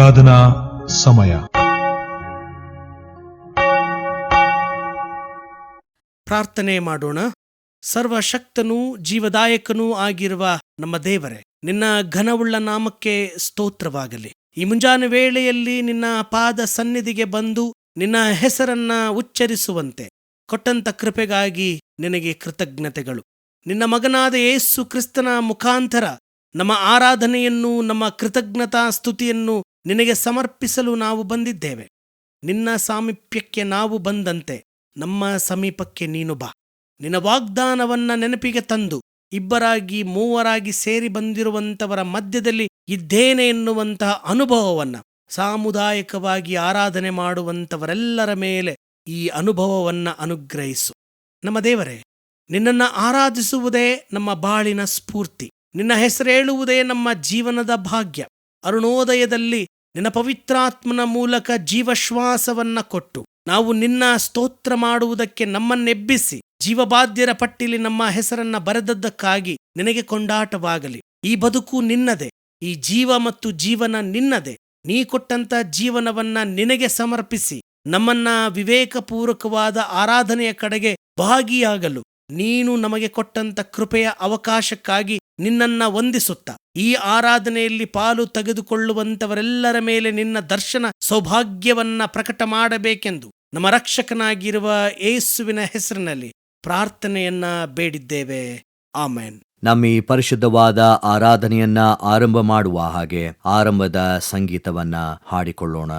ಆರಾಧನಾ ಸಮಯ. ಪ್ರಾರ್ಥನೆ ಮಾಡೋಣ. ಸರ್ವಶಕ್ತನೂ ಜೀವದಾಯಕನೂ ಆಗಿರುವ ನಮ್ಮ ದೇವರೇ, ನಿನ್ನ ಘನವುಳ್ಳ ನಾಮಕ್ಕೆ ಸ್ತೋತ್ರವಾಗಲಿ. ಈ ಮುಂಜಾನೆ ವೇಳೆಯಲ್ಲಿ ನಿನ್ನ ಪಾದ ಸನ್ನಿಧಿಗೆ ಬಂದು ನಿನ್ನ ಹೆಸರನ್ನ ಉಚ್ಚರಿಸುವಂತೆ ಕೊಟ್ಟಂತ ಕೃಪೆಗಾಗಿ ನಿನಗೆ ಕೃತಜ್ಞತೆಗಳು. ನಿನ್ನ ಮಗನಾದ ಯೇಸು ಕ್ರಿಸ್ತನ ಮುಖಾಂತರ ನಮ್ಮ ಆರಾಧನೆಯನ್ನು, ನಮ್ಮ ಕೃತಜ್ಞತಾ ಸ್ತುತಿಯನ್ನು ನಿನಗೆ ಸಮರ್ಪಿಸಲು ನಾವು ಬಂದಿದ್ದೇವೆ. ನಿನ್ನ ಸಾಮೀಪ್ಯಕ್ಕೆ ನಾವು ಬಂದಂತೆ ನಮ್ಮ ಸಮೀಪಕ್ಕೆ ನೀನು ಬಾ. ನಿನ್ನ ವಾಗ್ದಾನವನ್ನ ನೆನಪಿಗೆ ತಂದು ಇಬ್ಬರಾಗಿ ಮೂವರಾಗಿ ಸೇರಿ ಬಂದಿರುವಂತವರ ಮಧ್ಯದಲ್ಲಿ ಇದ್ದೇನೆ ಎನ್ನುವಂತಹ ಅನುಭವವನ್ನ, ಸಾಮುದಾಯಿಕವಾಗಿ ಆರಾಧನೆ ಮಾಡುವಂತವರೆಲ್ಲರ ಮೇಲೆ ಈ ಅನುಭವವನ್ನ ಅನುಗ್ರಹಿಸು. ನಮ್ಮ ದೇವರೇ, ನಿನ್ನನ್ನು ಆರಾಧಿಸುವುದೇ ನಮ್ಮ ಬಾಳಿನ ಸ್ಫೂರ್ತಿ. ನಿನ್ನ ಹೆಸರೇಳುವುದೇ ನಮ್ಮ ಜೀವನದ ಭಾಗ್ಯ. ಅರುಣೋದಯದಲ್ಲಿ ನಿನ್ನ ಪವಿತ್ರಾತ್ಮನ ಮೂಲಕ ಜೀವಶ್ವಾಸವನ್ನ ಕೊಟ್ಟು ನಾವು ನಿನ್ನ ಸ್ತೋತ್ರ ಮಾಡುವುದಕ್ಕೆ ನಮ್ಮನ್ನೆಬ್ಬಿಸಿ ಜೀವಬಾಧ್ಯರ ಪಟ್ಟಿಲಿ ನಮ್ಮ ಹೆಸರನ್ನ ಬರೆದದ್ದಕ್ಕಾಗಿ ನಿನಗೆ ಕೊಂಡಾಟವಾಗಲಿ. ಈ ಬದುಕು ನಿನ್ನದೇ, ಈ ಜೀವ ಮತ್ತು ಜೀವನ ನಿನ್ನದೇ. ನೀ ಕೊಟ್ಟಂತ ಜೀವನವನ್ನ ನಿನಗೆ ಸಮರ್ಪಿಸಿ ನಮ್ಮನ್ನ ವಿವೇಕಪೂರ್ವಕವಾದ ಆರಾಧನೆಯ ಕಡೆಗೆ ಭಾಗಿಯಾಗಲು ನೀನು ನಮಗೆ ಕೊಟ್ಟಂತ ಕೃಪೆಯ ಅವಕಾಶಕ್ಕಾಗಿ ನಿನ್ನನ್ನ ವಂದಿಸುತ್ತಾ, ಈ ಆರಾಧನೆಯಲ್ಲಿ ಪಾಲು ತೆಗೆದುಕೊಳ್ಳುವಂತವರೆಲ್ಲರ ಮೇಲೆ ನಿನ್ನ ದರ್ಶನ ಸೌಭಾಗ್ಯವನ್ನ ಪ್ರಕಟ ಮಾಡಬೇಕೆಂದು ನಮ್ಮ ರಕ್ಷಕನಾಗಿರುವ ಯೇಸುವಿನ ಹೆಸರಿನಲ್ಲಿ ಪ್ರಾರ್ಥನೆಯನ್ನ ಬೇಡಿದ್ದೇವೆ. ಆಮೆನ್. ನಮ್ಮ ಈ ಪರಿಶುದ್ಧವಾದ ಆರಾಧನೆಯನ್ನ ಆರಂಭ ಮಾಡುವ ಹಾಗೆ ಆರಂಭದ ಸಂಗೀತವನ್ನ ಹಾಡಿಕೊಳ್ಳೋಣ.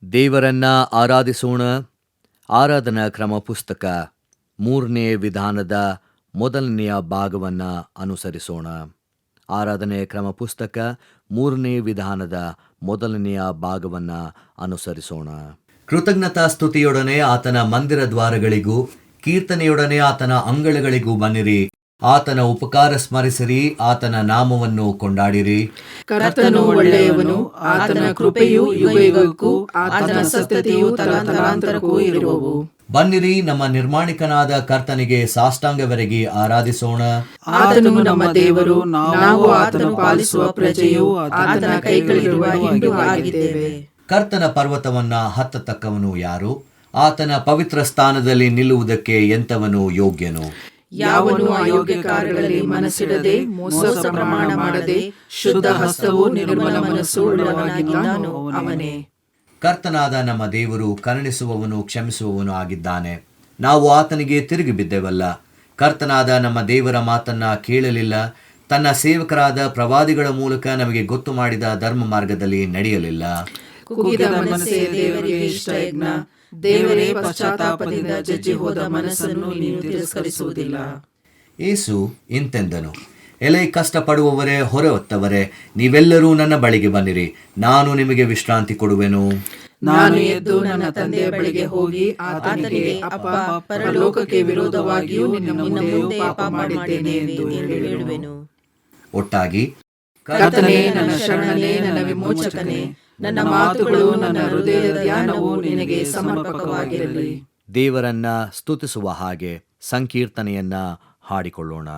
ದೇವರನ್ನ ಆರಾಧಿಸೋಣ. ಆರಾಧನಾ ಕ್ರಮ ಪುಸ್ತಕ 3ನೇ ವಿಧಾನದ ಮೊದಲನೆಯ ಭಾಗವನ್ನು ಅನುಸರಿಸೋಣ. ಆರಾಧನೆಯ ಕ್ರಮ ಪುಸ್ತಕ 3ನೇ ವಿಧಾನದ ಮೊದಲನೆಯ ಭಾಗವನ್ನು ಅನುಸರಿಸೋಣ. ಕೃತಜ್ಞತಾ ಸ್ತುತಿಯೊಡನೆ ಆತನ ಮಂದಿರ ದ್ವಾರಗಳಿಗೂ, ಕೀರ್ತನೆಯೊಡನೆ ಆತನ ಅಂಗಳಗಳಿಗೂ ಬನ್ನಿರಿ. ಆತನ ಉಪಕಾರ ಸ್ಮರಿಸಿರಿ, ಆತನ ನಾಮವನ್ನು ಕೊಂಡಾಡಿರಿ. ಕರ್ತನು ಒಳ್ಳೆಯವನು, ಆತನ ಕೃಪೆಯು ಯುಗಯುಗಕ್ಕೂ, ಆತನ ಸತ್ಯತೆಯು ತಲಾಂತರಕ್ಕೂ ಇರುವವು. ಬನ್ನಿರಿ, ನಮ್ಮ ನಿರ್ಮಾಣಿಕನಾದ ಕರ್ತನಿಗೆ ಸಾಷ್ಟಾಂಗವೆರಗಿ ಆರಾಧಿಸೋಣ. ಆತನು ನಮ್ಮ ದೇವರು, ನಾವು ಆತನು ಪಾಲಿಸುವ ಪ್ರಜೆಯು, ಆತನ ಕೈಗಳಿರುವ ಹಿಂಡುವಾಗಿದ್ದೇವೆ. ಕರ್ತನ ಪರ್ವತವನ್ನ ಹತ್ತತಕ್ಕವನು ಯಾರು? ಆತನ ಪವಿತ್ರ ಸ್ಥಾನದಲ್ಲಿ ನಿಲ್ಲುವುದಕ್ಕೆ ಎಂತವನು ಯೋಗ್ಯನು? ಯಾವನು ಅಯೋಗ್ಯ ಕಾರ್ಯಗಳಲ್ಲಿ ಮನಸ್ಸಿಡದೆ, ಮೋಸ ಪ್ರಮಾಣ ಮಾಡದೆ, ಶುದ್ಧ ಹಸ್ತವೂ ನಿರ್ಮಲ ಮನಸ್ಸು ಉಳ್ಳವನಾಗಿದ್ದಾನೋ ಅವನೇ. ಕರ್ತನಾದ ನಮ್ಮ ದೇವರು ಕರುಣಿಸುವವನು, ಕ್ಷಮಿಸುವವನು ಆಗಿದ್ದಾನೆ. ನಾವು ಆತನಿಗೆ ತಿರುಗಿ ಬಿದ್ದೆವಲ್ಲ. ಕರ್ತನಾದ ನಮ್ಮ ದೇವರ ಮಾತನ್ನ ಕೇಳಲಿಲ್ಲ. ತನ್ನ ಸೇವಕರಾದ ಪ್ರವಾದಿಗಳ ಮೂಲಕ ನಮಗೆ ಗೊತ್ತು ಮಾಡಿದ ಧರ್ಮ ಮಾರ್ಗದಲ್ಲಿ ನಡೆಯಲಿಲ್ಲ. ಕುಗ್ಗಿದ ಮನಸ್ಸೇ ದೇವರಿಗೆ ಇಷ್ಟಯಜ್ಞ. ದೇವರೇ ಪಶ್ಚಾತ್ತಾಪದಿಂದ ಜಜ್ಜಿ ಹೋದ ಮನಸ್ಸನ್ನು ನೀನು ತಿರಸ್ಕರಿಸುವುದಿಲ್ಲ. ಯೇಸು ಇಂತೆಂದನು, ಎಲೆ ಕಷ್ಟಪಡುವವರೇ, ಹೊರೆ ಹೊತ್ತವರೇ, ನೀವೆಲ್ಲರೂ ನನ್ನ ಬಳಿಗೆ ಬನ್ನಿರಿ, ನಾನು ನಿಮಗೆ ವಿಶ್ರಾಂತಿ ಕೊಡುವೆನು. ನಾನು ಎದ್ದು ನನ್ನ ತಂದೆಯ ಬಳಿಗೆ ಹೋಗಿ ಆತನಿಗೆ, ಅಪ್ಪ, ಪರಲೋಕಕ್ಕೆ ವಿರೋಧವಾಗಿಯೂ ನಿನ್ನ ಮುಂದೆ ಪಾಪ ಮಾಡಿದ್ದೇನೆ ಎಂದು ಹೇಳುವೆನು. ಒಟ್ಟಾಗಿ, ಕರ್ತನೇ, ನನ್ನ ಶರಣನೇ, ನನ್ನ ವಿಮೋಚಕನೇ, ನನ್ನ ಮಾತುಗಳು, ನನ್ನ ಹೃದಯದ ಧ್ಯಾನವು ನಿನಗೆ ಸಮರ್ಪಕವಾಗಿರಲಿ. ದೇವರನ್ನ ಸ್ತುತಿಸುವ ಹಾಗೆ ಸಂಕೀರ್ತನೆಯನ್ನ ಹಾಡಿಕೊಳ್ಳೋಣ.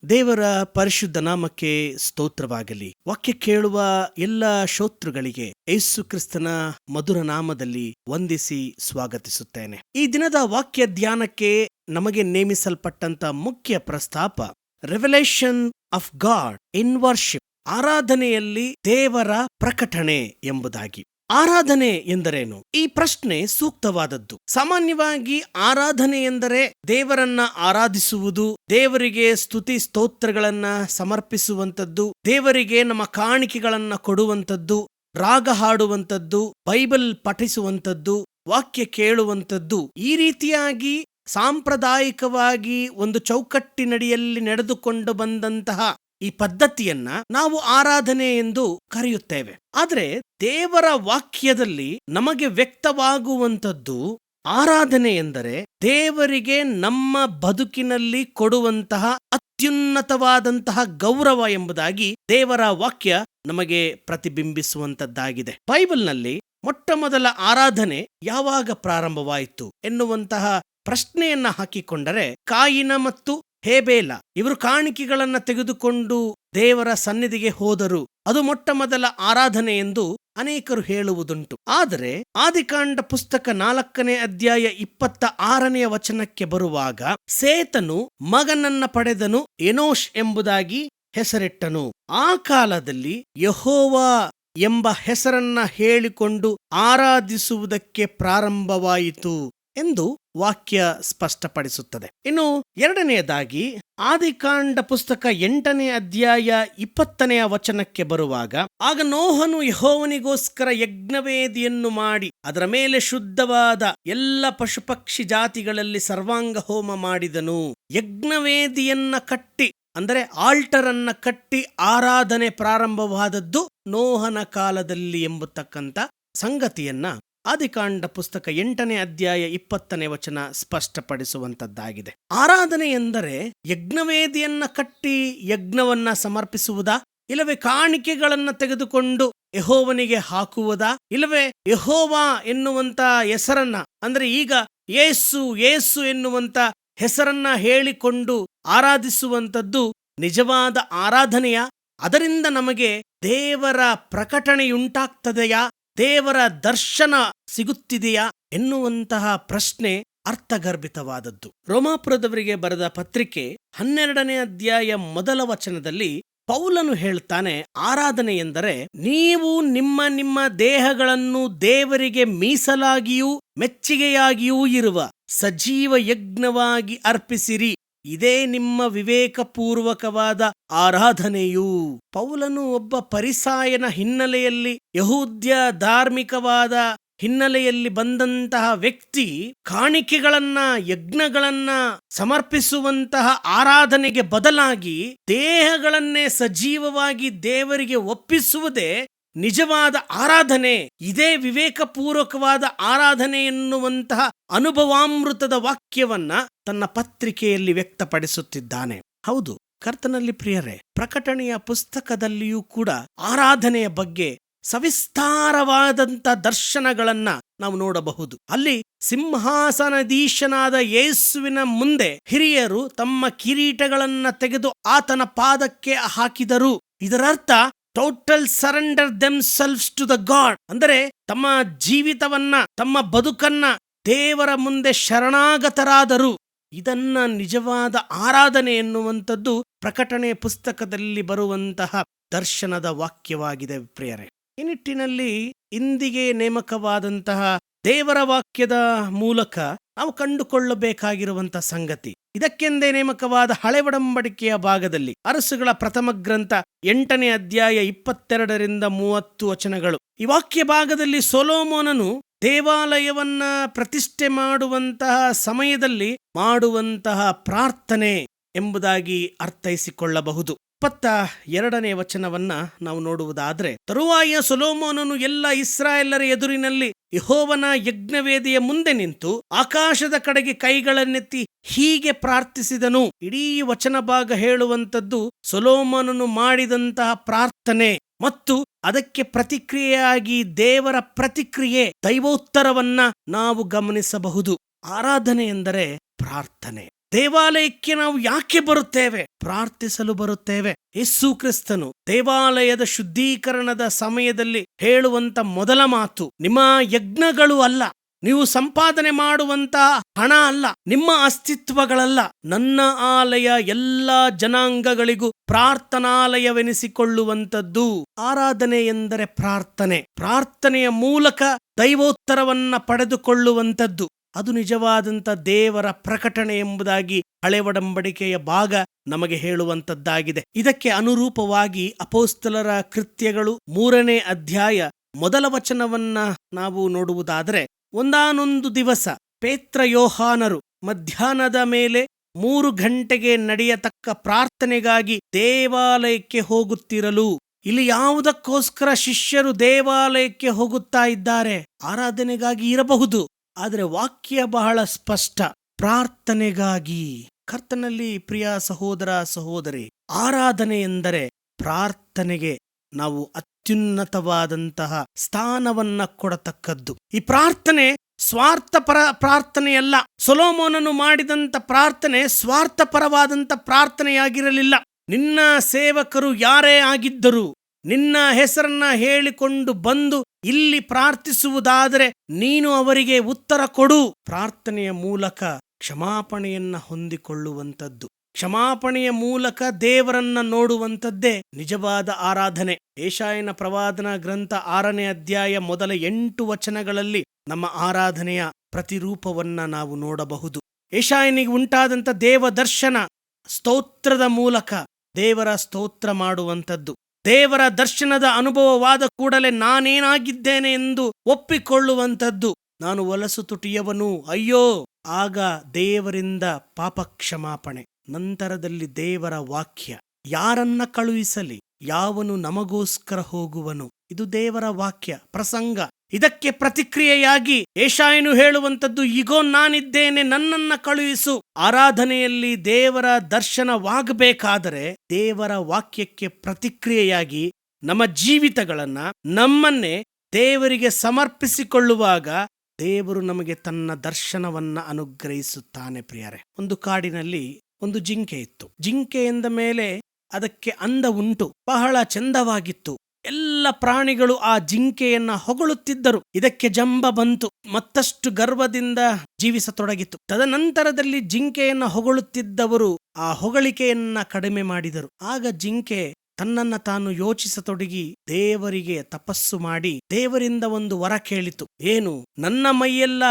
ದೇವರ ಪರಿಶುದ್ಧ ನಾಮಕ್ಕೆ ಸ್ತೋತ್ರವಾಗಲಿ. ವಾಕ್ಯ ಕೇಳುವ ಎಲ್ಲ ಶ್ರೋತೃಗಳಿಗೆ ಯೇಸು ಕ್ರಿಸ್ತನ ಮಧುರ ನಾಮದಲ್ಲಿ ವಂದಿಸಿ ಸ್ವಾಗತಿಸುತ್ತೇನೆ. ಈ ದಿನದ ವಾಕ್ಯ ಧ್ಯಾನಕ್ಕೆ ನಮಗೆ ನೇಮಿಸಲ್ಪಟ್ಟಂತ ಮುಖ್ಯ ಪ್ರಸ್ತಾಪ revelation of God in worship, ಆರಾಧನೆಯಲ್ಲಿ ದೇವರ ಪ್ರಕಟಣೆ ಎಂಬುದಾಗಿ. ಆರಾಧನೆ ಎಂದರೇನು? ಈ ಪ್ರಶ್ನೆ ಸೂಕ್ತವಾದದ್ದು. ಸಾಮಾನ್ಯವಾಗಿ ಆರಾಧನೆ ಎಂದರೆ ದೇವರನ್ನ ಆರಾಧಿಸುವುದು, ದೇವರಿಗೆ ಸ್ತುತಿ ಸ್ತೋತ್ರಗಳನ್ನ ಸಮರ್ಪಿಸುವಂಥದ್ದು, ದೇವರಿಗೆ ನಮ್ಮ ಕಾಣಿಕೆಗಳನ್ನ ಕೊಡುವಂಥದ್ದು, ರಾಗ ಹಾಡುವಂಥದ್ದು, ಬೈಬಲ್ ಪಠಿಸುವಂಥದ್ದು, ವಾಕ್ಯ ಕೇಳುವಂಥದ್ದು. ಈ ರೀತಿಯಾಗಿ ಸಾಂಪ್ರದಾಯಿಕವಾಗಿ ಒಂದು ಚೌಕಟ್ಟಿನಡಿಯಲ್ಲಿ ನಡೆದುಕೊಂಡು ಬಂದಂತಹ ಈ ಪದ್ಧತಿಯನ್ನ ನಾವು ಆರಾಧನೆ ಎಂದು ಕರೆಯುತ್ತೇವೆ. ಆದರೆ ದೇವರ ವಾಕ್ಯದಲ್ಲಿ ನಮಗೆ ವ್ಯಕ್ತವಾಗುವಂಥದ್ದು ಆರಾಧನೆ ಎಂದರೆ ದೇವರಿಗೆ ನಮ್ಮ ಬದುಕಿನಲ್ಲಿ ಕೊಡುವಂತಹ ಅತ್ಯುನ್ನತವಾದಂತಹ ಗೌರವ ಎಂಬುದಾಗಿ ದೇವರ ವಾಕ್ಯ ನಮಗೆ ಪ್ರತಿಬಿಂಬಿಸುವಂತದ್ದಾಗಿದೆ. ಬೈಬಲ್ನಲ್ಲಿ ಮೊಟ್ಟ ಮೊದಲ ಆರಾಧನೆ ಯಾವಾಗ ಪ್ರಾರಂಭವಾಯಿತು ಎನ್ನುವಂತಹ ಪ್ರಶ್ನೆಯನ್ನ ಹಾಕಿಕೊಂಡರೆ, ಕಾಯಿನ ಮತ್ತು ಹೇಬೇಲ ಇವರು ಕಾಣಿಕೆಗಳನ್ನ ತೆಗೆದುಕೊಂಡು ದೇವರ ಸನ್ನಿಧಿಗೆ ಹೋದರು. ಅದು ಮೊಟ್ಟ ಮೊದಲ ಆರಾಧನೆ ಎಂದು ಅನೇಕರು ಹೇಳುವುದುಂಟು. ಆದರೆ ಆದಿಕಾಂಡ ಪುಸ್ತಕ 4ನೇ ಅಧ್ಯಾಯ 26ನೇ ವಚನಕ್ಕೆ ಬರುವಾಗ ಸೇತನು ಮಗನನ್ನ ಪಡೆದನು, ಎನೋಷ್ ಎಂಬುದಾಗಿ ಹೆಸರಿಟ್ಟನು. ಆ ಕಾಲದಲ್ಲಿ ಯೆಹೋವ ಎಂಬ ಹೆಸರನ್ನ ಹೇಳಿಕೊಂಡು ಆರಾಧಿಸುವುದಕ್ಕೆ ಪ್ರಾರಂಭವಾಯಿತು ಎಂದು ವಾಕ್ಯ ಸ್ಪಷ್ಟಪಡಿಸುತ್ತದೆ. ಇನ್ನು ಎರಡನೆಯದಾಗಿ ಆದಿಕಾಂಡ ಪುಸ್ತಕ 8ನೇ ಅಧ್ಯಾಯ 20ನೇ ವಚನಕ್ಕೆ ಬರುವಾಗ, ಆಗ ನೋಹನು ಯೆಹೋವನಿಗೋಸ್ಕರ ಯಜ್ಞವೇದಿಯನ್ನು ಮಾಡಿ ಅದರ ಮೇಲೆ ಶುದ್ಧವಾದ ಎಲ್ಲ ಪಶುಪಕ್ಷಿ ಜಾತಿಗಳಲ್ಲಿ ಸರ್ವಾಂಗ ಹೋಮ ಮಾಡಿದನು. ಯಜ್ಞವೇದಿಯನ್ನ ಕಟ್ಟಿ, ಅಂದರೆ ಆಲ್ಟರನ್ನ ಕಟ್ಟಿ ಆರಾಧನೆ ಪ್ರಾರಂಭವಾದದ್ದು ನೋಹನ ಕಾಲದಲ್ಲಿ ಎಂಬತಕ್ಕಂಥ ಸಂಗತಿಯನ್ನ ಆದಿಕಾಂಡ ಪುಸ್ತಕ 8ನೇ ಅಧ್ಯಾಯ 20ನೇ ವಚನ ಸ್ಪಷ್ಟಪಡಿಸುವಂತದ್ದಾಗಿದೆ. ಆರಾಧನೆ ಎಂದರೆ ಯಜ್ಞವೇದಿಯನ್ನ ಕಟ್ಟಿ ಯಜ್ಞವನ್ನ ಸಮರ್ಪಿಸುವುದಾ, ಇಲ್ಲವೇ ಕಾಣಿಕೆಗಳನ್ನ ತೆಗೆದುಕೊಂಡು ಯೆಹೋವನಿಗೆ ಹಾಕುವುದಾ, ಇಲ್ಲವೇ ಯೆಹೋವ ಎನ್ನುವಂತ ಹೆಸರನ್ನ, ಅಂದ್ರೆ ಈಗ ಯೇಸು ಎನ್ನುವಂತ ಹೆಸರನ್ನ ಹೇಳಿಕೊಂಡು ಆರಾಧಿಸುವಂಥದ್ದು ನಿಜವಾದ ಆರಾಧನೆಯ? ಅದರಿಂದ ನಮಗೆ ದೇವರ ಪ್ರಕಟಣೆಯುಂಟಾಗ್ತದೆಯಾ, ದೇವರ ದರ್ಶನ ಸಿಗುತ್ತಿದೆಯಾ ಎನ್ನುವಂತಹ ಪ್ರಶ್ನೆ ಅರ್ಥಗರ್ಭಿತವಾದದ್ದು. ರೋಮಾಪುರದವರಿಗೆ ಬರೆದ ಪತ್ರಿಕೆ 12ನೇ ಅಧ್ಯಾಯ 1ನೇ ವಚನದಲ್ಲಿ ಪೌಲನು ಹೇಳ್ತಾನೆ, ಆರಾಧನೆ ಎಂದರೆ ನೀವು ನಿಮ್ಮ ನಿಮ್ಮ ದೇಹಗಳನ್ನು ದೇವರಿಗೆ ಮೀಸಲಾಗಿಯೂ ಮೆಚ್ಚುಗೆಯಾಗಿಯೂ ಇರುವ ಸಜೀವ ಯಜ್ಞವಾಗಿ ಅರ್ಪಿಸಿರಿ, ಇದೇ ನಿಮ್ಮ ವಿವೇಕಪೂರ್ವಕವಾದ ಆರಾಧನೆಯು. ಪೌಲನು ಒಬ್ಬ ಪರಿಸಾಯನ ಹಿನ್ನೆಲೆಯಲ್ಲಿ, ಯಹೂದ್ಯ ಧಾರ್ಮಿಕವಾದ ಹಿನ್ನೆಲೆಯಲ್ಲಿ ಬಂದಂತಹ ವ್ಯಕ್ತಿ ಕಾಣಿಕೆಗಳನ್ನ, ಯಜ್ಞಗಳನ್ನ ಸಮರ್ಪಿಸುವಂತಹ ಆರಾಧನೆಗೆ ಬದಲಾಗಿ ದೇಹಗಳನ್ನೇ ಸಜೀವವಾಗಿ ದೇವರಿಗೆ ಒಪ್ಪಿಸುವುದೇ ನಿಜವಾದ ಆರಾಧನೆ. ಇದೇ ವಿವೇಕಪೂರ್ವಕವಾದ ಆರಾಧನೆ ಎನ್ನುವಂತಹ ಅನುಭವಾಮೃತದ ವಾಕ್ಯವನ್ನ ತನ್ನ ಪತ್ರಿಕೆಯಲ್ಲಿ ವ್ಯಕ್ತಪಡಿಸುತ್ತಿದ್ದಾನೆ. ಹೌದು, ಕರ್ತನಲ್ಲಿ ಪ್ರಿಯರೇ, ಪ್ರಕಟಣೆಯ ಪುಸ್ತಕದಲ್ಲಿಯೂ ಕೂಡ ಆರಾಧನೆಯ ಬಗ್ಗೆ ಸವಿಸ್ತಾರವಾದಂಥ ದರ್ಶನಗಳನ್ನ ನಾವು ನೋಡಬಹುದು. ಅಲ್ಲಿ ಸಿಂಹಾಸನಾಧೀಶನಾದ ಯೇಸುವಿನ ಮುಂದೆ ಹಿರಿಯರು ತಮ್ಮ ಕಿರೀಟಗಳನ್ನ ತೆಗೆದು ಆತನ ಪಾದಕ್ಕೆ ಹಾಕಿದರು. ಇದರರ್ಥ total surrender themselves to the God, ಅಂದರೆ ತಮ್ಮ ಜೀವಿತವನ್ನ, ತಮ್ಮ ಬದುಕನ್ನ ದೇವರ ಮುಂದೆ ಶರಣಾಗತರಾದರು. ಇದನ್ನ ನಿಜವಾದ ಆರಾಧನೆ ಎನ್ನುವಂಥದ್ದು ಪ್ರಕಟಣೆ ಪುಸ್ತಕದಲ್ಲಿ ಬರುವಂತಹ ದರ್ಶನದ ವಾಕ್ಯವಾಗಿದೆ ಪ್ರಿಯರೇ. ಈ ನಿಟ್ಟಿನಲ್ಲಿ ಇಂದಿಗೆ ನೇಮಕವಾದಂತಹ ದೇವರ ವಾಕ್ಯದ ಮೂಲಕ ನಾವು ಕಂಡುಕೊಳ್ಳಬೇಕಾಗಿರುವಂತಹ ಸಂಗತಿ, ಇದಕ್ಕೆಂದೇ ನೇಮಕವಾದ ಹಳೆ ಒಡಂಬಡಿಕೆಯ ಭಾಗದಲ್ಲಿ ಅರಸುಗಳ ಪ್ರಥಮ ಗ್ರಂಥ 8ನೇ ಅಧ್ಯಾಯ 22ರಿಂದ 30 ವಚನಗಳು. ಈ ವಾಕ್ಯ ಭಾಗದಲ್ಲಿ ಸೊಲೊಮೋನನು ದೇವಾಲಯವನ್ನ ಪ್ರತಿಷ್ಠೆ ಮಾಡುವಂತಹ ಸಮಯದಲ್ಲಿ ಮಾಡುವಂತಹ ಪ್ರಾರ್ಥನೆ ಎಂಬುದಾಗಿ ಅರ್ಥೈಸಿಕೊಳ್ಳಬಹುದು. 22ನೇ ವಚನವನ್ನ ನಾವು ನೋಡುವುದಾದ್ರೆ, ತರುವಾಯ ಸೊಲೊಮೋನನು ಎಲ್ಲ ಇಸ್ರಾಯೇಲರ ಎದುರಿನಲ್ಲಿ ಯೆಹೋವನ ಯಜ್ಞವೇದಿಯ ಮುಂದೆ ನಿಂತು ಆಕಾಶದ ಕಡೆಗೆ ಕೈಗಳನ್ನೆತ್ತಿ ಹೀಗೆ ಪ್ರಾರ್ಥಿಸಿದನು. ಇಡೀ ವಚನ ಭಾಗ ಹೇಳುವಂಥದ್ದು ಸೊಲೊಮೋನನು ಮಾಡಿದಂತಹ ಪ್ರಾರ್ಥನೆ ಮತ್ತು ಅದಕ್ಕೆ ಪ್ರತಿಕ್ರಿಯೆಯಾಗಿ ದೇವರ ಪ್ರತಿಕ್ರಿಯೆ, ದೈವೋತ್ತರವನ್ನ ನಾವು ಗಮನಿಸಬಹುದು. ಆರಾಧನೆ ಎಂದರೆ ಪ್ರಾರ್ಥನೆ. ದೇವಾಲಯಕ್ಕೆ ನಾವು ಯಾಕೆ ಬರುತ್ತೇವೆ? ಪ್ರಾರ್ಥಿಸಲು ಬರುತ್ತೇವೆ. ಯೇಸು ಕ್ರಿಸ್ತನು ದೇವಾಲಯದ ಶುದ್ಧೀಕರಣದ ಸಮಯದಲ್ಲಿ ಹೇಳುವಂತ ಮೊದಲ ಮಾತು, ನಿಮ್ಮ ಯಜ್ಞಗಳು ಅಲ್ಲ, ನೀವು ಸಂಪಾದನೆ ಮಾಡುವಂತಹ ಹಣ ಅಲ್ಲ, ನಿಮ್ಮ ಅಸ್ತಿತ್ವಗಳಲ್ಲ, ನನ್ನ ಆಲಯ ಎಲ್ಲಾ ಜನಾಂಗಗಳಿಗೂ ಪ್ರಾರ್ಥನಾಲಯವೆನಿಸಿಕೊಳ್ಳುವಂಥದ್ದು. ಆರಾಧನೆ ಎಂದರೆ ಪ್ರಾರ್ಥನೆ. ಪ್ರಾರ್ಥನೆಯ ಮೂಲಕ ದೈವೋತ್ತರವನ್ನ ಪಡೆದುಕೊಳ್ಳುವಂಥದ್ದು. ಅದು ನಿಜವಾದಂಥ ದೇವರ ಪ್ರಕಟಣೆ ಎಂಬುದಾಗಿ ಹಳೆ ಒಡಂಬಡಿಕೆಯ ಭಾಗ ನಮಗೆ ಹೇಳುವಂತದ್ದಾಗಿದೆ. ಇದಕ್ಕೆ ಅನುರೂಪವಾಗಿ ಅಪೊಸ್ತಲರ ಕೃತ್ಯಗಳು 3ನೇ ಅಧ್ಯಾಯ 1ನೇ ವಚನವನ್ನ ನಾವು ನೋಡುವುದಾದರೆ, ಒಂದಾನೊಂದು ದಿವಸ ಪೇತ್ರ ಯೋಹಾನರು ಮಧ್ಯಾಹ್ನದ ಮೇಲೆ 3 ಗಂಟೆಗೆ ನಡೆಯತಕ್ಕ ಪ್ರಾರ್ಥನೆಗಾಗಿ ದೇವಾಲಯಕ್ಕೆ ಹೋಗುತ್ತಿರಲು. ಇಲ್ಲಿ ಯಾವುದಕ್ಕೋಸ್ಕರ ಶಿಷ್ಯರು ದೇವಾಲಯಕ್ಕೆ ಹೋಗುತ್ತಾ ಇದ್ದಾರೆ? ಆರಾಧನೆಗಾಗಿ ಇರಬಹುದು, ಆದರೆ ವಾಕ್ಯ ಬಹಳ ಸ್ಪಷ್ಟ, ಪ್ರಾರ್ಥನೆಗಾಗಿ. ಕರ್ತನಲ್ಲಿ ಪ್ರಿಯ ಸಹೋದರ ಸಹೋದರಿ, ಆರಾಧನೆ ಎಂದರೆ ಪ್ರಾರ್ಥನೆಗೆ ನಾವು ಅತ್ಯುನ್ನತವಾದಂತಹ ಸ್ಥಾನವನ್ನ ಕೊಡತಕ್ಕದ್ದು. ಈ ಪ್ರಾರ್ಥನೆ ಸ್ವಾರ್ಥಪರ ಪ್ರಾರ್ಥನೆಯಲ್ಲ. ಸೊಲೊಮೋನನು ಮಾಡಿದಂತ ಪ್ರಾರ್ಥನೆ ಸ್ವಾರ್ಥಪರವಾದಂತ ಪ್ರಾರ್ಥನೆಯಾಗಿರಲಿಲ್ಲ. ನಿನ್ನ ಸೇವಕರು ಯಾರೇ ಆಗಿದ್ದರು, ನಿನ್ನ ಹೆಸರನ್ನ ಹೇಳಿಕೊಂಡು ಬಂದು ಇಲ್ಲಿ ಪ್ರಾರ್ಥಿಸುವುದಾದರೆ ನೀನು ಅವರಿಗೆ ಉತ್ತರ ಕೊಡು. ಪ್ರಾರ್ಥನೆಯ ಮೂಲಕ ಕ್ಷಮಾಪಣೆಯನ್ನ ಹೊಂದಿಕೊಳ್ಳುವಂಥದ್ದು, ಕ್ಷಮಾಪಣೆಯ ಮೂಲಕ ದೇವರನ್ನ ನೋಡುವಂಥದ್ದೇ ನಿಜವಾದ ಆರಾಧನೆ. ಯೆಶಾಯನ ಪ್ರವಾದನ ಗ್ರಂಥ 6ನೇ ಅಧ್ಯಾಯ ಮೊದಲ 8 ವಚನಗಳಲ್ಲಿ ನಮ್ಮ ಆರಾಧನೆಯ ಪ್ರತಿರೂಪವನ್ನ ನಾವು ನೋಡಬಹುದು. ಯೆಶಾಯನಿಗೆ ಉಂಟಾದಂಥ ದೇವ ದರ್ಶನ ಸ್ತೋತ್ರದ ಮೂಲಕ ದೇವರ ಸ್ತೋತ್ರ ಮಾಡುವಂಥದ್ದು. ದೇವರ ದರ್ಶನದ ಅನುಭವವಾದ ಕೂಡಲೇ ನಾನೇನಾಗಿದ್ದೇನೆ ಎಂದು ಒಪ್ಪಿಕೊಳ್ಳುವಂಥದ್ದು. ನಾನು ಹೊಲಸು ತುಟಿಯವನು, ಅಯ್ಯೋ. ಆಗ ದೇವರಿಂದ ಪಾಪ ಕ್ಷಮಾಪಣೆ. ನಂತರದಲ್ಲಿ ದೇವರ ವಾಕ್ಯ, ಯಾರನ್ನ ಕಳುಹಿಸಲಿ, ಯಾವನು ನಮಗೋಸ್ಕರ ಹೋಗುವನು. ಇದು ದೇವರ ವಾಕ್ಯ ಪ್ರಸಂಗ. ಇದಕ್ಕೆ ಪ್ರತಿಕ್ರಿಯೆಯಾಗಿ ಯೆಶಾಯನು ಹೇಳುವಂಥದ್ದು, ಇಗೋ ನಾನಿದ್ದೇನೆ, ನನ್ನನ್ನ ಕಳುಹಿಸು. ಆರಾಧನೆಯಲ್ಲಿ ದೇವರ ದರ್ಶನವಾಗಬೇಕಾದರೆ ದೇವರ ವಾಕ್ಯಕ್ಕೆ ಪ್ರತಿಕ್ರಿಯೆಯಾಗಿ ನಮ್ಮ ಜೀವಿತಗಳನ್ನ, ನಮ್ಮನ್ನೇ ದೇವರಿಗೆ ಸಮರ್ಪಿಸಿಕೊಳ್ಳುವಾಗ ದೇವರು ನಮಗೆ ತನ್ನ ದರ್ಶನವನ್ನ ಅನುಗ್ರಹಿಸುತ್ತಾನೆ. ಪ್ರಿಯರೇ, ಒಂದು ಕಾಡಿನಲ್ಲಿ ಒಂದು ಜಿಂಕೆ ಇತ್ತು. ಜಿಂಕೆ ಎಂದ ಮೇಲೆ ಅದಕ್ಕೆ ಅಂದ ಉಂಟು, ಬಹಳ ಚಂದವಾಗಿತ್ತು. ಎಲ್ಲ ಪ್ರಾಣಿಗಳು ಆ ಜಿಂಕೆಯನ್ನ ಹೊಗಳುತ್ತಿದ್ದರು. ಇದಕ್ಕೆ ಜಂಬ ಬಂತು, ಮತ್ತಷ್ಟು ಗರ್ವದಿಂದ ಜೀವಿಸತೊಡಗಿತು. ತದನಂತರದಲ್ಲಿ ಜಿಂಕೆಯನ್ನ ಹೊಗಳುತ್ತಿದ್ದವರು ಆ ಹೊಗಳಿಕೆಯನ್ನ ಕಡಿಮೆ ಮಾಡಿದರು. ಆಗ ಜಿಂಕೆ ತನ್ನನ್ನ ತಾನು ಯೋಚಿಸತೊಡಗಿ ದೇವರಿಗೆ ತಪಸ್ಸು ಮಾಡಿ ದೇವರಿಂದ ಒಂದು ವರ ಕೇಳಿತು. ಏನು? ನನ್ನ ಮೈಯೆಲ್ಲ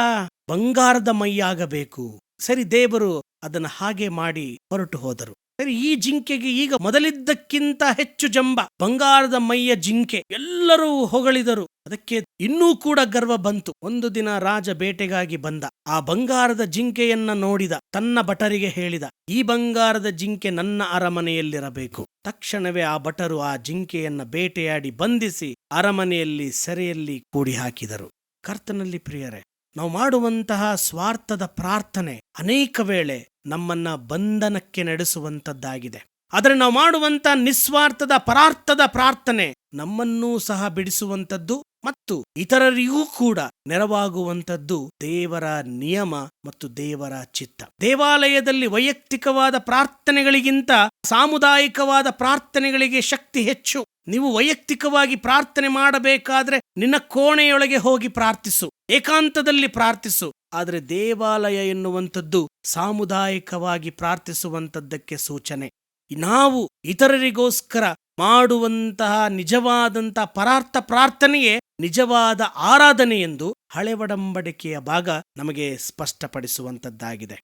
ಬಂಗಾರದ ಮೈಯಾಗಬೇಕು. ಸರಿ, ದೇವರು ಅದನ್ನು ಹಾಗೆ ಮಾಡಿ ಹೊರಟು ಹೋದರು. ಸರಿ, ಈ ಜಿಂಕೆಗೆ ಈಗ ಮೊದಲಿದ್ದಕ್ಕಿಂತ ಹೆಚ್ಚು ಜಂಬ, ಬಂಗಾರದ ಮೈಯ ಜಿಂಕೆ. ಎಲ್ಲರೂ ಹೊಗಳಿದರು. ಅದಕ್ಕೆ ಇನ್ನೂ ಕೂಡ ಗರ್ವ ಬಂತು. ಒಂದು ದಿನ ರಾಜ ಬೇಟೆಗಾಗಿ ಬಂದ. ಆ ಬಂಗಾರದ ಜಿಂಕೆಯನ್ನ ನೋಡಿದ. ತನ್ನ ಭಟರಿಗೆ ಹೇಳಿದ, ಈ ಬಂಗಾರದ ಜಿಂಕೆ ನನ್ನ ಅರಮನೆಯಲ್ಲಿರಬೇಕು. ತಕ್ಷಣವೇ ಆ ಭಟರು ಆ ಜಿಂಕೆಯನ್ನ ಬೇಟೆಯಾಡಿ ಬಂಧಿಸಿ ಅರಮನೆಯಲ್ಲಿ ಸೆರೆಯಲ್ಲಿ ಕೂಡಿ ಹಾಕಿದರು. ಕರ್ತನಲ್ಲಿ ಪ್ರಿಯರೇ, ನಾವು ಮಾಡುವಂತಹ ಸ್ವಾರ್ಥದ ಪ್ರಾರ್ಥನೆ ಅನೇಕ ವೇಳೆ ನಮ್ಮನ್ನ ಬಂಧನಕ್ಕೆ ನಡೆಸುವಂತದ್ದಾಗಿದೆ. ಆದರೆ ನಾವು ಮಾಡುವಂತ ನಿಸ್ವಾರ್ಥದ ಪರಾರ್ಥದ ಪ್ರಾರ್ಥನೆ ನಮ್ಮನ್ನೂ ಸಹ ಬಿಡಿಸುವಂಥದ್ದು ಮತ್ತು ಇತರರಿಗೂ ಕೂಡ ನೆರವಾಗುವಂಥದ್ದು ದೇವರ ನಿಯಮ ಮತ್ತು ದೇವರ ಚಿತ್ತ. ದೇವಾಲಯದಲ್ಲಿ ವೈಯಕ್ತಿಕವಾದ ಪ್ರಾರ್ಥನೆಗಳಿಗಿಂತ ಸಾಮುದಾಯಿಕವಾದ ಪ್ರಾರ್ಥನೆಗಳಿಗೆ ಶಕ್ತಿ ಹೆಚ್ಚು. ನೀವು ವೈಯಕ್ತಿಕವಾಗಿ ಪ್ರಾರ್ಥನೆ ಮಾಡಬೇಕಾದ್ರೆ ನಿನ್ನ ಕೋಣೆಯೊಳಗೆ ಹೋಗಿ ಪ್ರಾರ್ಥಿಸು, ಏಕಾಂತದಲ್ಲಿ ಪ್ರಾರ್ಥಿಸು. ಆದರೆ ದೇವಾಲಯ ಎನ್ನುವಂಥದ್ದು ಸಾಮುದಾಯಿಕವಾಗಿ ಪ್ರಾರ್ಥಿಸುವಂಥದ್ದಕ್ಕೆ ಸೂಚನೆ. ನಾವು ಇತರರಿಗೋಸ್ಕರ ಮಾಡುವಂತಹ ನಿಜವಾದಂತಹ ಪರಾರ್ಥ ಪ್ರಾರ್ಥನೆಯೇ ನಿಜವಾದ ಆರಾಧನೆ ಎಂದು ಹಳೆ ಒಡಂಬಡಿಕೆಯ ಭಾಗ ನಮಗೆ ಸ್ಪಷ್ಟಪಡಿಸುವಂಥದ್ದಾಗಿದೆ.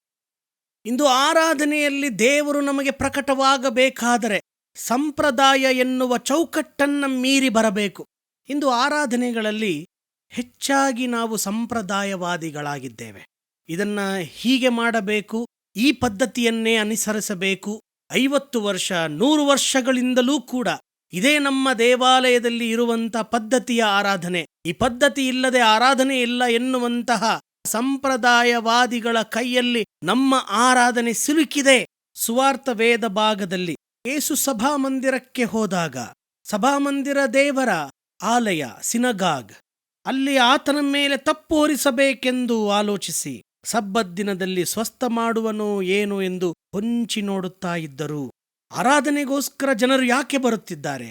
ಇಂದು ಆರಾಧನೆಯಲ್ಲಿ ದೇವರು ನಮಗೆ ಪ್ರಕಟವಾಗಬೇಕಾದರೆ ಸಂಪ್ರದಾಯ ಎನ್ನುವ ಚೌಕಟ್ಟನ್ನ ಮೀರಿ ಬರಬೇಕು. ಇಂದು ಆರಾಧನೆಗಳಲ್ಲಿ ಹೆಚ್ಚಾಗಿ ನಾವು ಸಂಪ್ರದಾಯವಾದಿಗಳಾಗಿದ್ದೇವೆ. ಇದನ್ನ ಹೀಗೆ ಮಾಡಬೇಕು, ಈ ಪದ್ಧತಿಯನ್ನೇ ಅನುಸರಿಸಬೇಕು. 50 ವರ್ಷ 100 ವರ್ಷಗಳಿಂದಲೂ ಕೂಡ ಇದೇ ನಮ್ಮ ದೇವಾಲಯದಲ್ಲಿ ಇರುವಂಥ ಪದ್ಧತಿಯ ಆರಾಧನೆ, ಈ ಪದ್ಧತಿ ಇಲ್ಲದೆ ಆರಾಧನೆ ಇಲ್ಲ ಎನ್ನುವಂತಹ ಸಂಪ್ರದಾಯವಾದಿಗಳ ಕೈಯಲ್ಲಿ ನಮ್ಮ ಆರಾಧನೆ ಸಿಲುಕಿದೆ. ಸುವಾರ್ಥ ವೇದ ಭಾಗದಲ್ಲಿ ಯೇಸು ಸಭಾಮಂದಿರಕ್ಕೆ ಹೋದಾಗ, ಸಭಾಮಂದಿರ ದೇವರ ಆಲಯ, ಸಿನಗಾಗ್, ಅಲ್ಲಿ ಆತನ ಮೇಲೆ ತಪ್ಪು ಹೊರಿಸಬೇಕೆಂದು ಆಲೋಚಿಸಿ ಸಬ್ಬತ್ ದಿನದಲ್ಲಿ ಸ್ವಸ್ಥ ಮಾಡುವನೋ ಏನು ಎಂದು ಹೊಂಚಿ ನೋಡುತ್ತಾ ಇದ್ದರು. ಆರಾಧನೆಗೋಸ್ಕರ ಜನರು ಯಾಕೆ ಬರುತ್ತಿದ್ದಾರೆ?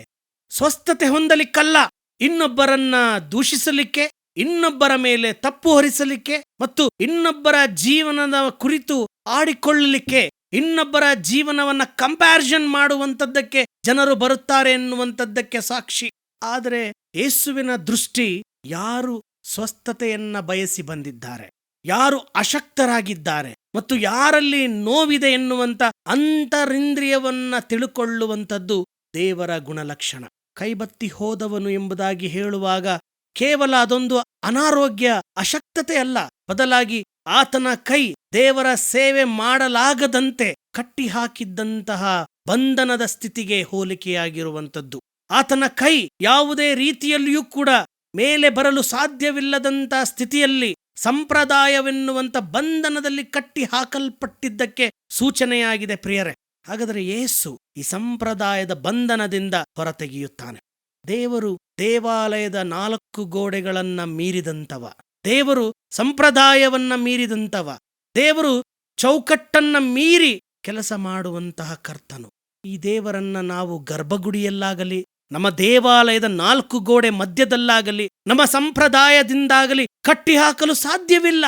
ಸ್ವಸ್ಥತೆ ಹೊಂದಲಿಕ್ಕಲ್ಲ, ಇನ್ನೊಬ್ಬರನ್ನ ದೂಷಿಸಲಿಕ್ಕೆ, ಇನ್ನೊಬ್ಬರ ಮೇಲೆ ತಪ್ಪು ಹೊರಿಸಲಿಕ್ಕೆ ಮತ್ತು ಇನ್ನೊಬ್ಬರ ಜೀವನದ ಕುರಿತು ಆಡಿಕೊಳ್ಳಲಿಕ್ಕೆ, ಇನ್ನೊಬ್ಬರ ಜೀವನವನ್ನ ಕಂಪ್ಯಾರಿಸನ್ ಮಾಡುವಂಥದ್ದಕ್ಕೆ ಜನರು ಬರುತ್ತಾರೆ ಎನ್ನುವಂಥದ್ದಕ್ಕೆ ಸಾಕ್ಷಿ. ಆದರೆ ಯೇಸುವಿನ ದೃಷ್ಟಿ ಯಾರು ಸ್ವಸ್ಥತೆಯನ್ನ ಬಯಸಿ ಬಂದಿದ್ದಾರೆ, ಯಾರು ಅಶಕ್ತರಾಗಿದ್ದಾರೆ ಮತ್ತು ಯಾರಲ್ಲಿ ನೋವಿದೆ ಎನ್ನುವಂಥ ಅಂತರಿಂದ್ರಿಯವನ್ನ ತಿಳುಕೊಳ್ಳುವಂಥದ್ದು ದೇವರ ಗುಣಲಕ್ಷಣ. ಕೈಬತ್ತಿ ಹೋದವನು ಎಂಬುದಾಗಿ ಹೇಳುವಾಗ ಕೇವಲ ಅದೊಂದು ಅನಾರೋಗ್ಯ, ಅಶಕ್ತತೆ ಅಲ್ಲ, ಬದಲಾಗಿ ಆತನ ಕೈ ದೇವರ ಸೇವೆ ಮಾಡಲಾಗದಂತೆ ಕಟ್ಟಿಹಾಕಿದ್ದಂತಹ ಬಂಧನದ ಸ್ಥಿತಿಗೆ ಹೋಲಿಕೆಯಾಗಿರುವಂಥದ್ದು. ಆತನ ಕೈ ಯಾವುದೇ ರೀತಿಯಲ್ಲಿಯೂ ಕೂಡ ಮೇಲೆ ಬರಲು ಸಾಧ್ಯವಿಲ್ಲದಂತ ಸ್ಥಿತಿಯಲ್ಲಿ ಸಂಪ್ರದಾಯವೆನ್ನುವಂಥ ಬಂಧನದಲ್ಲಿ ಕಟ್ಟಿ ಹಾಕಲ್ಪಟ್ಟಿದ್ದಕ್ಕೆ ಸೂಚನೆಯಾಗಿದೆ. ಪ್ರಿಯರೇ, ಹಾಗಾದರೆ ಯೇಸು ಈ ಸಂಪ್ರದಾಯದ ಬಂಧನದಿಂದ ಹೊರತೆಗೆಯುತ್ತಾನೆ. ದೇವರು ದೇವಾಲಯದ 4 ಗೋಡೆಗಳನ್ನ ಮೀರಿದಂತವ, ದೇವರು ಸಂಪ್ರದಾಯವನ್ನ ಮೀರಿದಂತವ, ದೇವರು ಚೌಕಟ್ಟನ್ನ ಮೀರಿ ಕೆಲಸ ಮಾಡುವಂತಹ ಕರ್ತನು. ಈ ದೇವರನ್ನ ನಾವು ಗರ್ಭಗುಡಿಯಲ್ಲಾಗಲಿ ನಮ್ಮ ದೇವಾಲಯದ 4 ಗೋಡೆ ಮಧ್ಯದಲ್ಲಾಗಲಿ ನಮ್ಮ ಸಂಪ್ರದಾಯದಿಂದಾಗಲಿ ಕಟ್ಟಿಹಾಕಲು ಸಾಧ್ಯವಿಲ್ಲ.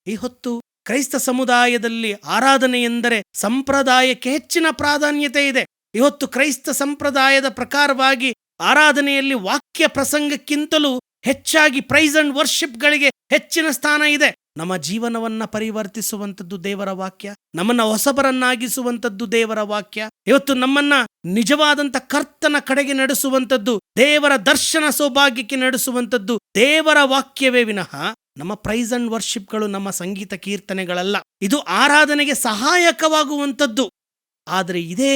ಈ ಹೊತ್ತು ಕ್ರೈಸ್ತ ಸಮುದಾಯದಲ್ಲಿ ಆರಾಧನೆ ಎಂದರೆ ಸಂಪ್ರದಾಯಕ್ಕೆ ಹೆಚ್ಚಿನ ಪ್ರಾಧಾನ್ಯತೆ ಇದೆ. ಇವತ್ತು ಕ್ರೈಸ್ತ ಸಂಪ್ರದಾಯದ ಪ್ರಕಾರವಾಗಿ ಆರಾಧನೆಯಲ್ಲಿ ವಾಕ್ಯ ಪ್ರಸಂಗಕ್ಕಿಂತಲೂ ಹೆಚ್ಚಾಗಿ ಪ್ರೈಸ್ ಅಂಡ್ ವರ್ಷಿಪ್ಗಳಿಗೆ ಹೆಚ್ಚಿನ ಸ್ಥಾನ ಇದೆ. ನಮ್ಮ ಜೀವನವನ್ನ ಪರಿವರ್ತಿಸುವಂಥದ್ದು ದೇವರ ವಾಕ್ಯ, ನಮ್ಮನ್ನ ಹೊಸಬರನ್ನಾಗಿಸುವಂಥದ್ದು ದೇವರ ವಾಕ್ಯ. ಇವತ್ತು ನಮ್ಮನ್ನ ನಿಜವಾದಂಥ ಕರ್ತನ ಕಡೆಗೆ ನಡೆಸುವಂಥದ್ದು, ದೇವರ ದರ್ಶನ ಸೌಭಾಗ್ಯಕ್ಕೆ ನಡೆಸುವಂಥದ್ದು ದೇವರ ವಾಕ್ಯವೇ ವಿನಃ ನಮ್ಮ ಪ್ರೈಸ್ ಅಂಡ್ ವರ್ಷಿಪ್ಗಳು, ನಮ್ಮ ಸಂಗೀತ ಕೀರ್ತನೆಗಳಲ್ಲ. ಇದು ಆರಾಧನೆಗೆ ಸಹಾಯಕವಾಗುವಂಥದ್ದು, ಆದರೆ ಇದೇ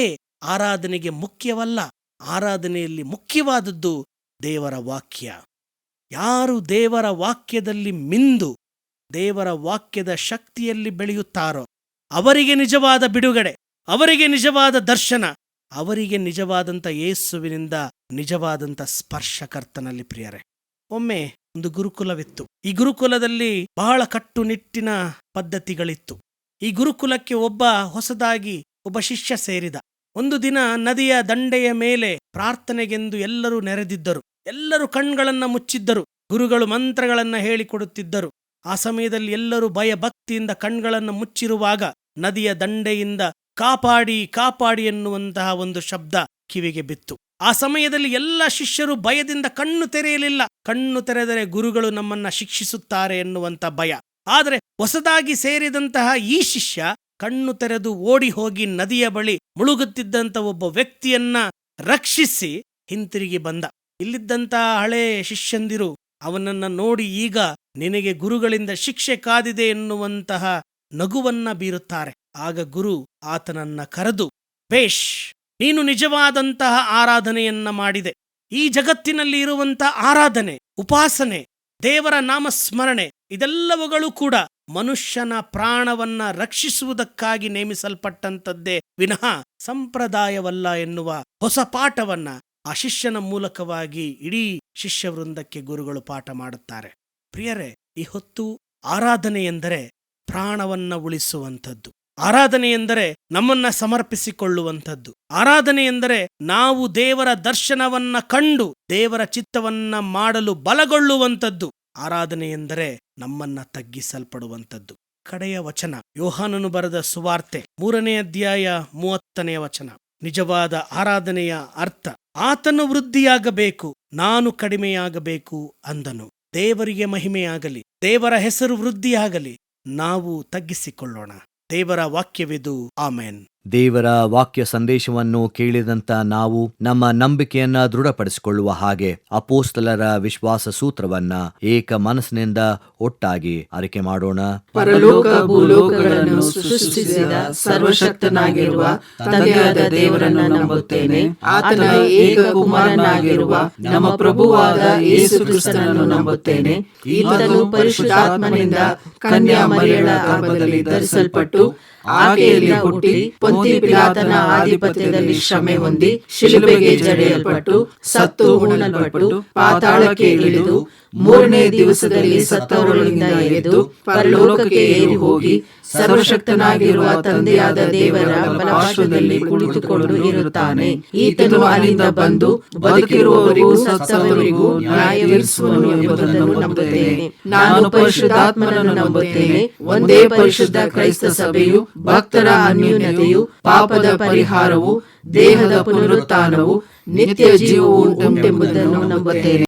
ಆರಾಧನೆಗೆ ಮುಖ್ಯವಲ್ಲ. ಆರಾಧನೆಯಲ್ಲಿ ಮುಖ್ಯವಾದದ್ದು ದೇವರ ವಾಕ್ಯ. ಯಾರು ದೇವರ ವಾಕ್ಯದಲ್ಲಿ ಮಿಂದು ದೇವರ ವಾಕ್ಯದ ಶಕ್ತಿಯಲ್ಲಿ ಬೆಳೆಯುತ್ತಾರೋ ಅವರಿಗೆ ನಿಜವಾದ ಬಿಡುಗಡೆ, ಅವರಿಗೆ ನಿಜವಾದ ದರ್ಶನ, ಅವರಿಗೆ ನಿಜವಾದಂಥ ಯೇಸುವಿನಿಂದ ನಿಜವಾದಂಥ ಸ್ಪರ್ಶ ಕರ್ತನಲ್ಲಿ. ಪ್ರಿಯರೇ, ಒಮ್ಮೆ ಒಂದು ಗುರುಕುಲವಿತ್ತು. ಈ ಗುರುಕುಲದಲ್ಲಿ ಬಹಳ ಕಟ್ಟುನಿಟ್ಟಿನ ಪದ್ಧತಿಗಳಿತ್ತು. ಈ ಗುರುಕುಲಕ್ಕೆ ಹೊಸದಾಗಿ ಒಬ್ಬ ಶಿಷ್ಯ ಸೇರಿದ. ಒಂದು ದಿನ ನದಿಯ ದಂಡೆಯ ಮೇಲೆ ಪ್ರಾರ್ಥನೆಗೆಂದು ಎಲ್ಲರೂ ನೆರೆದಿದ್ದರು. ಎಲ್ಲರೂ ಕಣ್ಗಳನ್ನ ಮುಚ್ಚಿದ್ದರು. ಗುರುಗಳು ಮಂತ್ರಗಳನ್ನ ಹೇಳಿಕೊಡುತ್ತಿದ್ದರು. ಆ ಸಮಯದಲ್ಲಿ ಎಲ್ಲರೂ ಭಯಭಕ್ತಿಯಿಂದ ಕಣ್ಗಳನ್ನು ಮುಚ್ಚಿರುವಾಗ ನದಿಯ ದಂಡೆಯಿಂದ ಕಾಪಾಡಿ ಕಾಪಾಡಿ ಎನ್ನುವಂತಹ ಒಂದು ಶಬ್ದ ಕಿವಿಗೆ ಬಿತ್ತು. ಆ ಸಮಯದಲ್ಲಿ ಎಲ್ಲ ಶಿಷ್ಯರು ಭಯದಿಂದ ಕಣ್ಣು ತೆರೆಯಲಿಲ್ಲ. ಕಣ್ಣು ತೆರೆದರೆ ಗುರುಗಳು ನಮ್ಮನ್ನ ಶಿಕ್ಷಿಸುತ್ತಾರೆ ಎನ್ನುವಂತ ಭಯ. ಆದರೆ ಹೊಸದಾಗಿ ಸೇರಿದಂತಹ ಈ ಶಿಷ್ಯ ಕಣ್ಣು ತೆರೆದು ಓಡಿ ಹೋಗಿ ನದಿಯ ಬಳಿ ಮುಳುಗುತ್ತಿದ್ದಂಥ ಒಬ್ಬ ವ್ಯಕ್ತಿಯನ್ನ ರಕ್ಷಿಸಿ ಹಿಂತಿರುಗಿ ಬಂದ. ಇಲ್ಲಿದ್ದಂತಹ ಹಳೇ ಶಿಷ್ಯಂದಿರು ಅವನನ್ನ ನೋಡಿ ಈಗ ನಿನಗೆ ಗುರುಗಳಿಂದ ಶಿಕ್ಷೆ ಕಾದಿದೆ ಎನ್ನುವಂತಹ ನಗುವನ್ನ ಬೀರುತ್ತಾರೆ. ಆಗ ಗುರು ಆತನನ್ನ ಕರೆದು, ಬೇಷ್, ನೀನು ನಿಜವಾದಂತಹ ಆರಾಧನೆಯನ್ನ ಮಾಡಿದೆ. ಈ ಜಗತ್ತಿನಲ್ಲಿ ಇರುವಂತಹ ಆರಾಧನೆ, ಉಪಾಸನೆ, ದೇವರ ನಾಮಸ್ಮರಣೆ ಇದೆಲ್ಲವುಗಳು ಕೂಡ ಮನುಷ್ಯನ ಪ್ರಾಣವನ್ನ ರಕ್ಷಿಸುವುದಕ್ಕಾಗಿ ನೇಮಿಸಲ್ಪಟ್ಟಂತದ್ದೇ ವಿನಃ ಸಂಪ್ರದಾಯವಲ್ಲ ಎನ್ನುವ ಹೊಸ ಪಾಠವನ್ನ ಆ ಶಿಷ್ಯನ ಮೂಲಕವಾಗಿ ಇಡೀ ಶಿಷ್ಯವೃಂದಕ್ಕೆ ಗುರುಗಳು ಪಾಠ ಮಾಡುತ್ತಾರೆ. ಪ್ರಿಯರೇ, ಈ ಹೊತ್ತು ಆರಾಧನೆ ಎಂದರೆ ಪ್ರಾಣವನ್ನ ಉಳಿಸುವಂಥದ್ದು. ಆರಾಧನೆ ಎಂದರೆ ನಮ್ಮನ್ನ ಸಮರ್ಪಿಸಿಕೊಳ್ಳುವಂಥದ್ದು. ಆರಾಧನೆ ಎಂದರೆ ನಾವು ದೇವರ ದರ್ಶನವನ್ನ ಕಂಡು ದೇವರ ಚಿತ್ತವನ್ನ ಮಾಡಲು ಬಲಗೊಳ್ಳುವಂಥದ್ದು. ಆರಾಧನೆ ಎಂದರೆ ನಮ್ಮನ್ನ ತಗ್ಗಿಸಲ್ಪಡುವಂಥದ್ದು. ಕಡೆಯ ವಚನ, ಯೋಹಾನನು ಬರೆದ ಸುವಾರ್ತೆ 3ನೇ ಅಧ್ಯಾಯ 30ನೇ ವಚನ. ನಿಜವಾದ ಆರಾಧನೆಯ ಅರ್ಥ, ಆತನು ವೃದ್ಧಿಯಾಗಬೇಕು, ನಾನು ಕಡಿಮೆಯಾಗಬೇಕು ಅಂದನು. ದೇವರಿಗೆ ಮಹಿಮೆಯಾಗಲಿ, ದೇವರ ಹೆಸರು ವೃದ್ಧಿಯಾಗಲಿ, ನಾವು ತಗ್ಗಿಸಿಕೊಳ್ಳೋಣ. ದೇವರ ವಾಕ್ಯವಿದು. ಆಮೆನ್. ದೇವರ ವಾಕ್ಯ ಸಂದೇಶವನ್ನು ಕೇಳಿದಂತ ನಾವು ನಮ್ಮ ನಂಬಿಕೆಯನ್ನ ದೃಢಪಡಿಸಿಕೊಳ್ಳುವ ಹಾಗೆ ಅಪೋಸ್ತಲರ ವಿಶ್ವಾಸ ಸೂತ್ರವನ್ನ ಏಕ ಮನಸ್ಸಿನಿಂದ ಒಟ್ಟಾಗಿ ಅರಿಕೆ ಮಾಡೋಣ. ಪರಲೋಕ ಭೂಲೋಕಗಳನ್ನು ಸೃಷ್ಟಿಸಿದ ಸರ್ವಶಕ್ತನಾಗಿರುವ ತಂದೆಯಾದ ದೇವರನ್ನು ನಂಬುತ್ತೇನೆ. ಆತನ ಏಕ ಕುಮಾರನಾಗಿರುವ ನಮ್ಮ ಪ್ರಭುವಾದ ಯೇಸು ಕ್ರಿಸ್ತನನ್ನು ನಂಬುತ್ತೇನೆ. ಈತನು ಪರಿಶುದ್ಧಾತ್ಮನಿಂದ ಕನ್ಯಾ ಮರಿಯಳ ಗರ್ಭದಲ್ಲಿ ಧರಿಸಲ್ಪಟ್ಟು ಆಕೆಯಲ್ಲಿ ಹುಟ್ಟಿ ಪೊಂತಿ ಪಿಲಾತನ ಆಧಿಪತ್ಯದಲ್ಲಿ ಶ್ರಮೆ ಹೊಂದಿ ಶಿಲುಬೆಗೆ ಜಡೆಯಲ್ಪಟ್ಟು ಸತ್ತು ಹೂಣಲ್ಪಟ್ಟು ಪಾತಾಳಕ್ಕೆ ಇಳಿದು 3ನೇ ದಿವಸದಲ್ಲಿ ಸತ್ತವರೊಳಗಿಂದ ಎದ್ದು ಪರಲೋಕಕ್ಕೆ ಏರಿ ಹೋಗಿ ಸರ್ವಶಕ್ತನಾಗಿರುವ ತಂದೆಯಾದ ದೇವರ ಬಲಪಾರ್ಶ್ವದಲ್ಲಿ ಕುಳಿತುಕೊಂಡು ಇರುತ್ತಾನೆ. ಈತನು ಅಲ್ಲಿಂದ ಬಂದು ಬದುಕಿರುವವರಿಗೂ ಸತ್ತವರಿಗೂ ನ್ಯಾಯವಿರಿಸುವನು ಎಂಬುದನ್ನು ನಂಬುತ್ತೇನೆ. ನಾನು ಪರಿಶುದ್ಧಾತ್ಮನನ್ನು ನಂಬುತ್ತೇನೆ. ಒಂದೇ ಪರಿಶುದ್ಧ ಕ್ರೈಸ್ತ ಸಭೆಯು, ಭಕ್ತರ ಅನ್ಯೋನ್ಯತೆಯು, ಪಾಪದ ಪರಿಹಾರವು, ದೇಹದ ಪುನರುತ್ಥಾನವು, ನಿತ್ಯ ಜೀವವು ಉಂಟೆಂಬುದನ್ನು ನಂಬುತ್ತೇನೆ.